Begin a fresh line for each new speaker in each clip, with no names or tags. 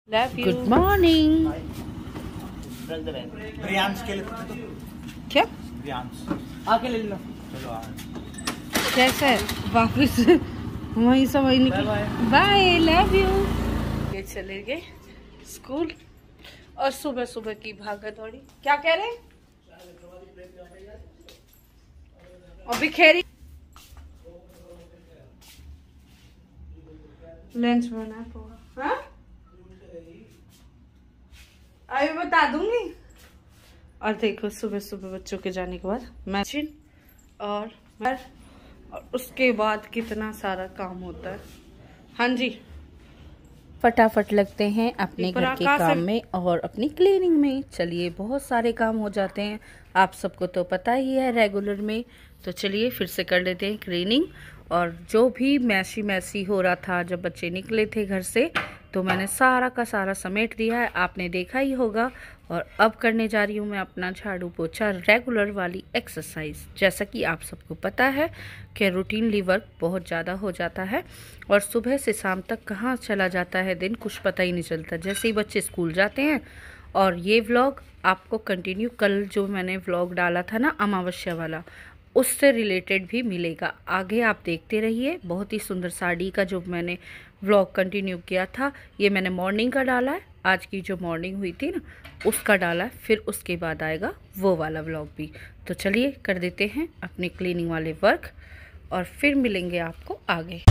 Love you.
Good morning.
Priyansh के लिए
क्या
प्रियांश आके ले लो। चलो
कैसे वापस वहीं से वहीं निकल। Bye, love you. ये चले गए स्कूल और सुबह सुबह की भागा दौड़ी। क्या कह रहे? और बिखेरी लंच बना पोहा। हाँ, अभी बता दूंगी। और देखो सुबह सुबह बच्चों के जाने के बाद मैचिन और उसके बाद कितना सारा काम होता है। हाँ जी,
फटाफट लगते हैं अपने घर के काम में और अपनी क्लीनिंग में। चलिए, बहुत सारे काम हो जाते हैं, आप सबको तो पता ही है रेगुलर में। तो चलिए फिर से कर लेते हैं क्लीनिंग। और जो भी मैसी हो रहा था जब बच्चे निकले थे घर से, तो मैंने सारा का सारा समेट दिया है, आपने देखा ही होगा। और अब करने जा रही हूँ मैं अपना झाड़ू पोछा, रेगुलर वाली एक्सरसाइज। जैसा कि आप सबको पता है कि रूटीनली वर्क बहुत ज़्यादा हो जाता है और सुबह से शाम तक कहाँ चला जाता है दिन, कुछ पता ही नहीं चलता। जैसे ही बच्चे स्कूल जाते हैं। और ये व्लॉग आपको कंटिन्यू, कल जो मैंने व्लॉग डाला था ना अमावस्या वाला, उससे रिलेटेड भी मिलेगा। आगे आप देखते रहिए। बहुत ही सुंदर साड़ी का जो मैंने व्लॉग कंटिन्यू किया था, ये मैंने मॉर्निंग का डाला है। आज की जो मॉर्निंग हुई थी ना, उसका डाला है। फिर उसके बाद आएगा वो वाला व्लॉग भी। तो चलिए कर देते हैं अपने क्लीनिंग वाले वर्क और फिर मिलेंगे आपको आगे।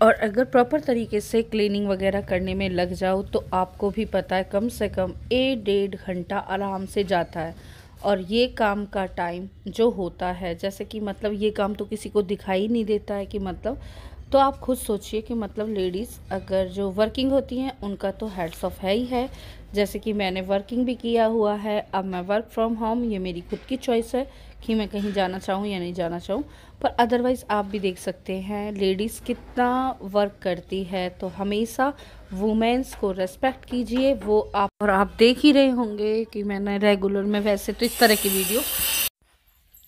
और अगर प्रॉपर तरीके से क्लीनिंग वगैरह करने में लग जाओ तो आपको भी पता है कम से कम 1-1.5 घंटा आराम से जाता है। और ये काम का टाइम जो होता है, जैसे कि मतलब ये काम तो किसी को दिखाई नहीं देता है कि मतलब, तो आप खुद सोचिए कि मतलब लेडीज़ अगर जो वर्किंग होती हैं उनका तो हेड्स ऑफ है ही है। जैसे कि मैंने वर्किंग भी किया हुआ है, अब मैं वर्क फ्रॉम होम, ये मेरी खुद की चॉइस है कि मैं कहीं जाना चाहूँ या नहीं जाना चाहूँ। पर अदरवाइज़ आप भी देख सकते हैं लेडीज़ कितना वर्क करती है। तो हमेशा वुमेन्स को रेस्पेक्ट कीजिए। वो आप, और आप देख ही रहे होंगे कि मैंने रेगुलर में, वैसे तो इस तरह की वीडियो,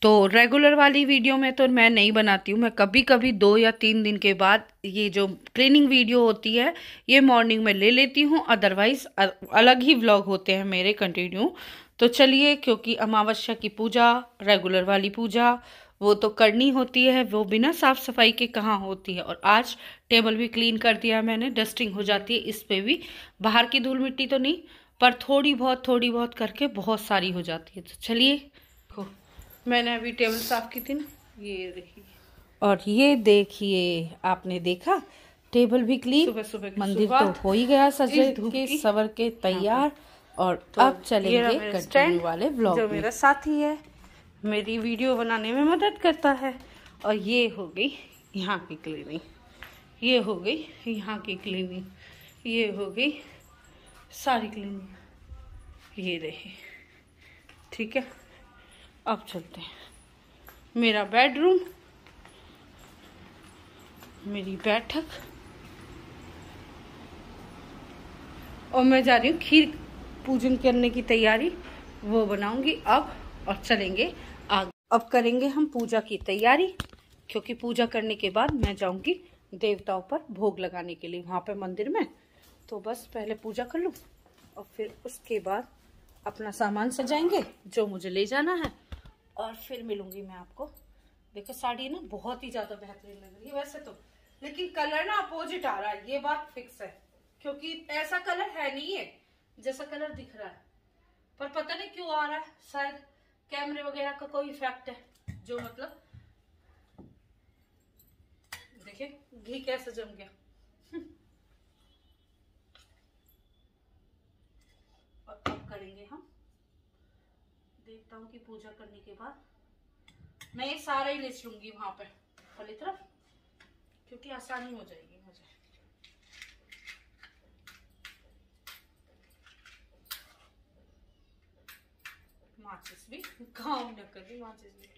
तो रेगुलर वाली वीडियो में तो मैं नहीं बनाती हूँ। मैं कभी कभी 2 या 3 दिन के बाद ये जो क्लीनिंग वीडियो होती है ये मॉर्निंग में ले लेती हूँ। अदरवाइज अलग ही व्लॉग होते हैं मेरे कंटिन्यू। तो चलिए, क्योंकि अमावस्या की पूजा, रेगुलर वाली पूजा, वो तो करनी होती है, वो बिना साफ सफाई के कहाँ होती है। और आज टेबल भी क्लीन कर दिया मैंने, डस्टिंग हो जाती है इस पे भी। बाहर की धूल मिट्टी तो नहीं, पर थोड़ी बहुत करके बहुत सारी हो जाती है। तो चलिए, देखो मैंने अभी टेबल साफ की थी ना, ये देखिए। और ये देखिए, आपने देखा टेबल भी क्लीन। सुबह सुबह मंदिर तो हो ही गया सजे के सवर के तैयार। और तो अब चलेंगे कंटिन्यू वाले व्लॉग जो मेरा साथी है, मेरी वीडियो बनाने में मदद करता है। और ये हो गई यहाँ की क्लीनिंग, ये हो गई यहाँ की क्लीनिंग, ये हो गई सारी क्लीनिंग, ये रही। ठीक है, अब चलते हैं। मेरा बेडरूम, मेरी बैठक, और मैं जा रही हूँ खीर पूजन करने की तैयारी, वो बनाऊंगी अब। और चलेंगे आगे। अब करेंगे हम पूजा की तैयारी, क्योंकि पूजा करने के बाद मैं जाऊंगी देवताओं पर भोग लगाने के लिए वहां पे मंदिर में। तो बस पहले पूजा कर लूँ और फिर उसके बाद अपना सामान सजाएंगे जो मुझे ले जाना है, और फिर मिलूंगी मैं आपको
देखो साड़ी ना बहुत ही ज्यादा बेहतरीन लग रही है वैसे तो, लेकिन कलर ना अपोजिट आ रहा है, ये बात फिक्स है, क्योंकि ऐसा कलर है नहीं है जैसा कलर दिख रहा है, पर पता नहीं क्यों आ रहा है, शायद कैमरे वगैरह का कोई इफेक्ट है, जो मतलब देखिए घी कैसे जम गया। और अब करेंगे हम, देखता हूँ कि पूजा करने के बाद मैं ये सारा ही ले लूंगी वहां पे वाली तरफ, क्योंकि आसानी हो जाएगी मुझे। माचिस भी काम न करी, माचिस भी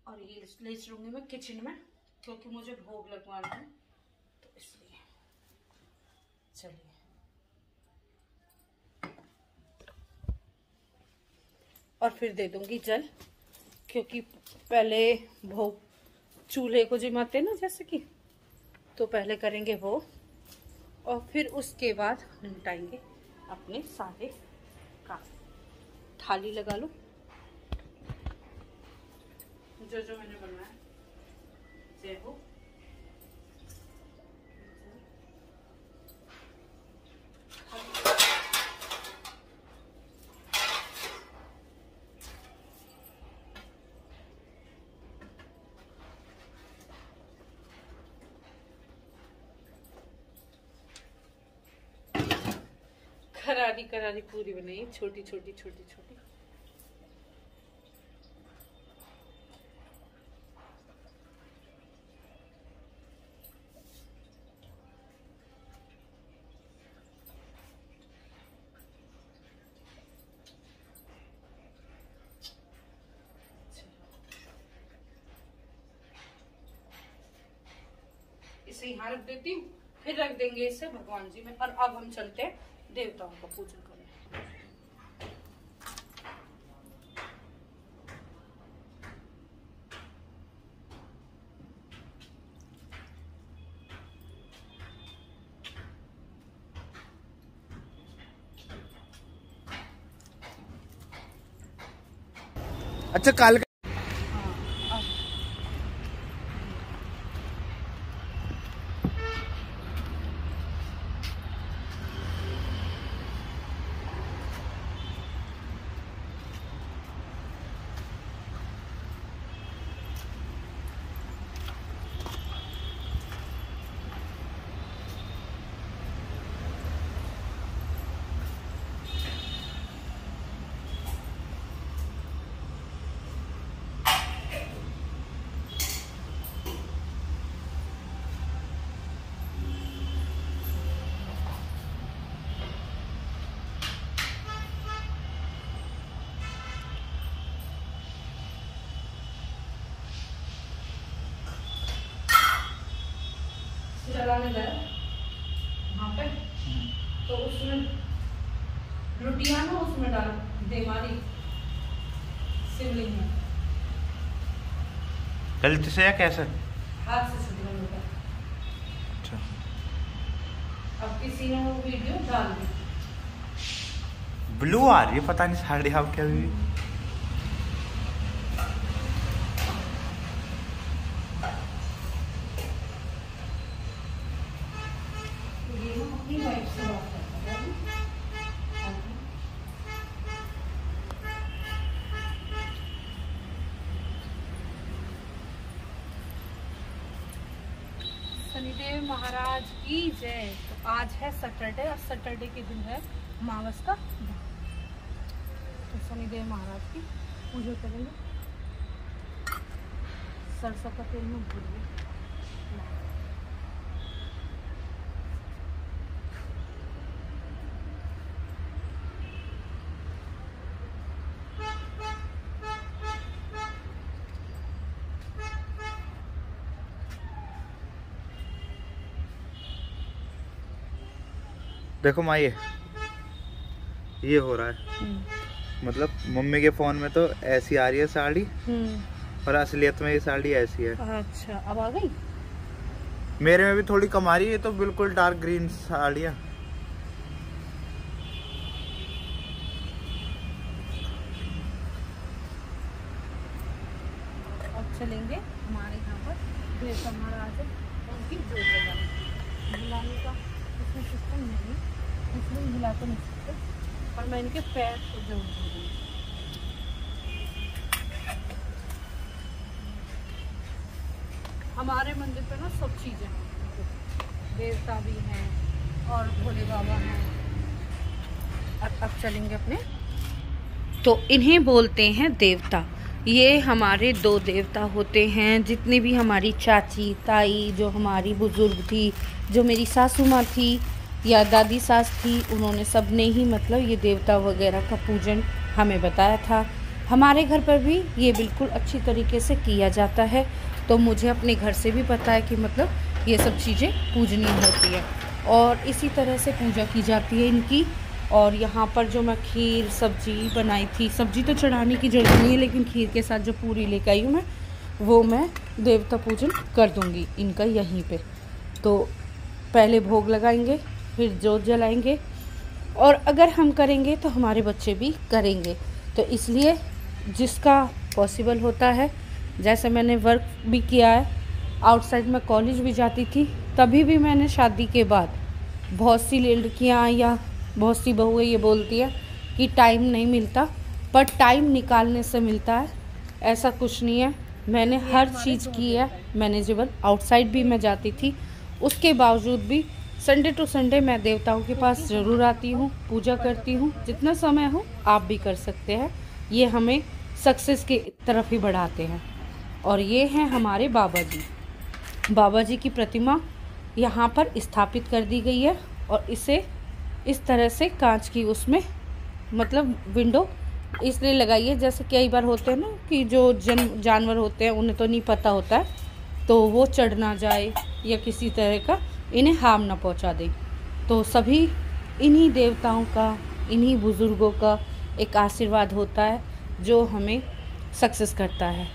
और ये ले लूंगी मैं किचन में, क्योंकि मुझे भोग लगवाना है, तो इसलिए चलिए। और फिर दे दूंगी जल, क्योंकि पहले भोग चूल्हे को जिमाते ना जैसे कि, तो पहले करेंगे वो, और फिर उसके बाद निपटाएंगे अपने सारे काम। थाली लगा लो, जो जो मैंने बनाया जय हो। करारी करारी पूरी बनाई, छोटी छोटी छोटी छोटी। इसे यहाँ रख देती हूँ, फिर रख देंगे इसे भगवान जी में। और अब हम चलते हैं देवताओं का पूजन करने।
अच्छा काल
चलाने गए वहां पे, तो उसमें रोटियां ना उसमें डाल दे मारी शिवलिंग में,
गलती से या कैसे?
हाथ से शिवलिंग में।
अच्छा,
अब किसी ने वो वीडियो डाल दी।
ब्लू आ रही है, पता नहीं साड़ी आप क्या हुई।
शनिदेव महाराज की जय। तो आज है सैटरडे, और सैटरडे के दिन है अमावस का, तो शनिदेव महाराज की पूजा करेंगे। सरसों का तेल में भूलिए।
देखो माँ, ये हो रहा है। मतलब मम्मी के फोन में तो ऐसी आ रही है साड़ी, और असलियत में ये साड़ी ऐसी है।
अच्छा, अब आ गई।
मेरे में भी थोड़ी कम आ रही है, ये तो बिल्कुल डार्क ग्रीन साड़ी है।
अब चलेंगे हमारे यहाँ पर ड्रेस महाराज उनकी जोड़ बुलाने का इसमें सिस्टम नहीं, इसलिए बुला तो नहीं सकते, पर मैं इनके पैर को जरूर दूँगी। हमारे मंदिर पे ना सब चीज़ें हैं, देवता भी हैं और भोले बाबा हैं। अब चलेंगे अपने।
तो इन्हें बोलते हैं देवता। ये हमारे 2 देवता होते हैं। जितनी भी हमारी चाची ताई, जो हमारी बुजुर्ग थी, जो मेरी सासू माँ थी या दादी सास थी, उन्होंने सब ने ही मतलब ये देवता वगैरह का पूजन हमें बताया था। हमारे घर पर भी ये बिल्कुल अच्छी तरीके से किया जाता है। तो मुझे अपने घर से भी पता है कि मतलब ये सब चीज़ें पूजनीय होती है और इसी तरह से पूजा की जाती है इनकी। और यहाँ पर जो मैं खीर सब्जी बनाई थी, सब्जी तो चढ़ाने की जरूरत नहीं है, लेकिन खीर के साथ जो पूरी लेकर आई हूँ मैं, वो मैं देवता पूजन कर दूँगी इनका यहीं पे। तो पहले भोग लगाएंगे, फिर जोत जलाएंगे, और अगर हम करेंगे तो हमारे बच्चे भी करेंगे। तो इसलिए जिसका पॉसिबल होता है, जैसे मैंने वर्क भी किया है, आउटसाइड में कॉलेज भी जाती थी, तभी भी मैंने शादी के बाद, बहुत सी लड़कियाँ या बहुत सी बहुएं ये बोलती है कि टाइम नहीं मिलता, पर टाइम निकालने से मिलता है। ऐसा कुछ नहीं है, मैंने हर चीज़ की है मैनेजेबल। आउटसाइड भी मैं जाती थी, उसके बावजूद भी संडे टू संडे मैं देवताओं के पास ज़रूर आती हूँ, पूजा करती हूँ। जितना समय हो आप भी कर सकते हैं, ये हमें सक्सेस की तरफ ही बढ़ाते हैं। और ये हैं हमारे बाबा जी। बाबा जी की प्रतिमा यहाँ पर स्थापित कर दी गई है, और इसे इस तरह से कांच की उसमें मतलब विंडो इसलिए लगाई है, जैसे कई बार होते हैं ना कि जो जानवर होते हैं उन्हें तो नहीं पता होता है, तो वो चढ़ ना जाए या किसी तरह का इन्हें हार्म ना पहुंचा दे। तो सभी इन्हीं देवताओं का, इन्हीं बुज़ुर्गों का एक आशीर्वाद होता है जो हमें सक्सेस करता है।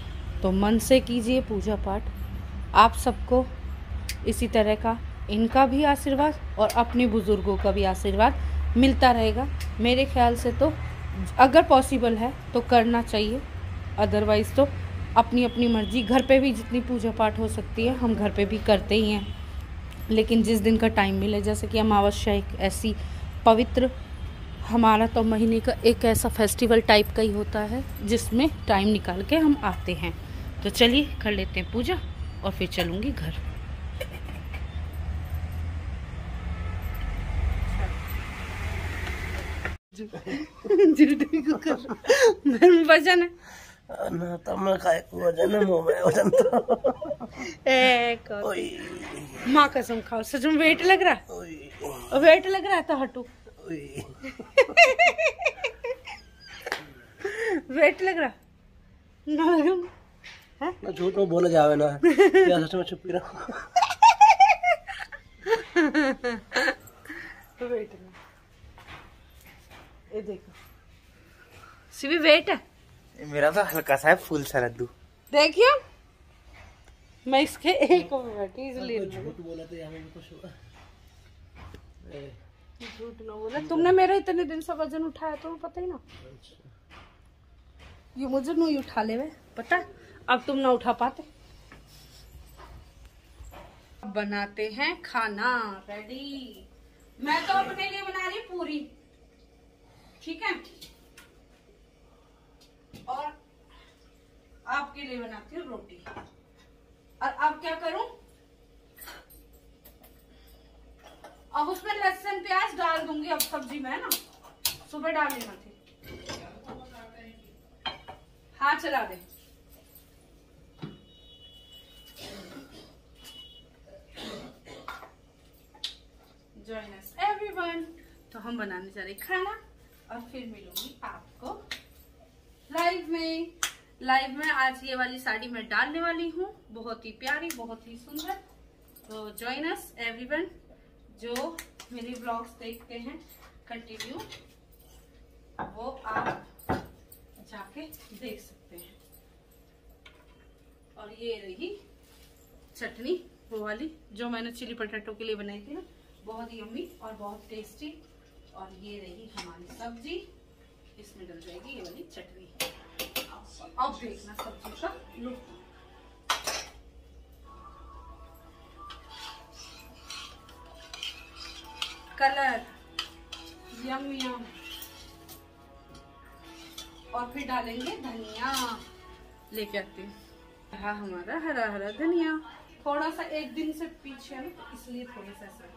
तो मन से कीजिए पूजा पाठ। आप सबको इसी तरह का इनका भी आशीर्वाद और अपने बुज़ुर्गों का भी आशीर्वाद मिलता रहेगा। मेरे ख्याल से तो अगर पॉसिबल है तो करना चाहिए, अदरवाइज़ तो अपनी अपनी मर्ज़ी। घर पे भी जितनी पूजा पाठ हो सकती है हम घर पे भी करते ही हैं, लेकिन जिस दिन का टाइम मिले, जैसे कि अमावस्या एक ऐसी पवित्र, हमारा तो महीने का एक ऐसा फेस्टिवल टाइप का ही होता है जिसमें टाइम निकाल के हम आते हैं। तो चलिए कर लेते हैं पूजा और फिर चलूँगी घर। वजन है
ना तो मैं काय को वजन है, मुंह में वजन तो
माँ कसम खाओ, सच में वेट लग रहा है, वेट लग रहा है तो हटू। वेट लग रहा ना,
ना झूठ में बोला जावे ना, या सच में चुप रहो।
वेट ना, ये देखो सिवी वेट है
मेरा तो हल्का सा है, फूल सा लड्डू।
देखियो मैं इसके एक बैठी इसलिए
झूठ बोला तो यहाँ भी कुछ हुआ।
झूठ ना बोला, तुमने मेरा इतने दिन से वजन उठाया तो पता ही ना, ये मुझे नहीं उठा ले पता, अब तुम ना उठा पाते। बनाते हैं खाना रेडी। मैं तो अपने लिए बना रही पूरी, ठीक है, और आपके लिए बनाती हूँ रोटी। और अब क्या करूं, अब उसमें लहसुन प्याज डाल दूंगी। अब सब्जी में ना सुबह डालनी मत थी, हाँ चला दे। Join us everyone. तो हम बनाने जा रहे खाना और फिर मिलूंगी आपको लाइव में। लाइव में आज ये वाली साड़ी मैं डालने वाली हूँ, बहुत ही प्यारी, बहुत ही सुंदर। तो जॉइन अस एवरीवन। जो मेरी ब्लॉग्स देखते हैं कंटिन्यू, वो आप जाके देख सकते हैं। और ये रही चटनी, वो वाली जो मैंने चिली पटेटो के लिए बनाई थी ना, बहुत यम्मी और बहुत टेस्टी। और ये रही हमारी सब्जी, इसमें डल जाएगी ये वाली चटनी। अब देखना सब्जी का लुक। कलर यम यम। और फिर डालेंगे धनिया, लेके आते हैं। हाँ, हमारा हरा हरा धनिया थोड़ा सा एक दिन से पीछे है तो इसलिए थोड़ा सा ऐसा।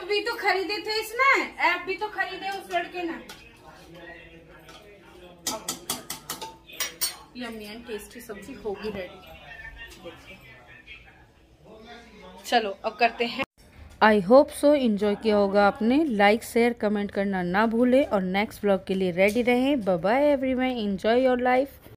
भी तो खरीदे थे इसने, ऐप भी तो खरीदे उस लड़के ने। यम्मी एंड टेस्टी सब्जी होगी रेडी। चलो अब करते हैं।
आई होप सो एंजॉय किया होगा आपने। लाइक शेयर कमेंट करना ना भूलें और नेक्स्ट व्लॉग के लिए रेडी रहें। Bye bye everyone, enjoy your life.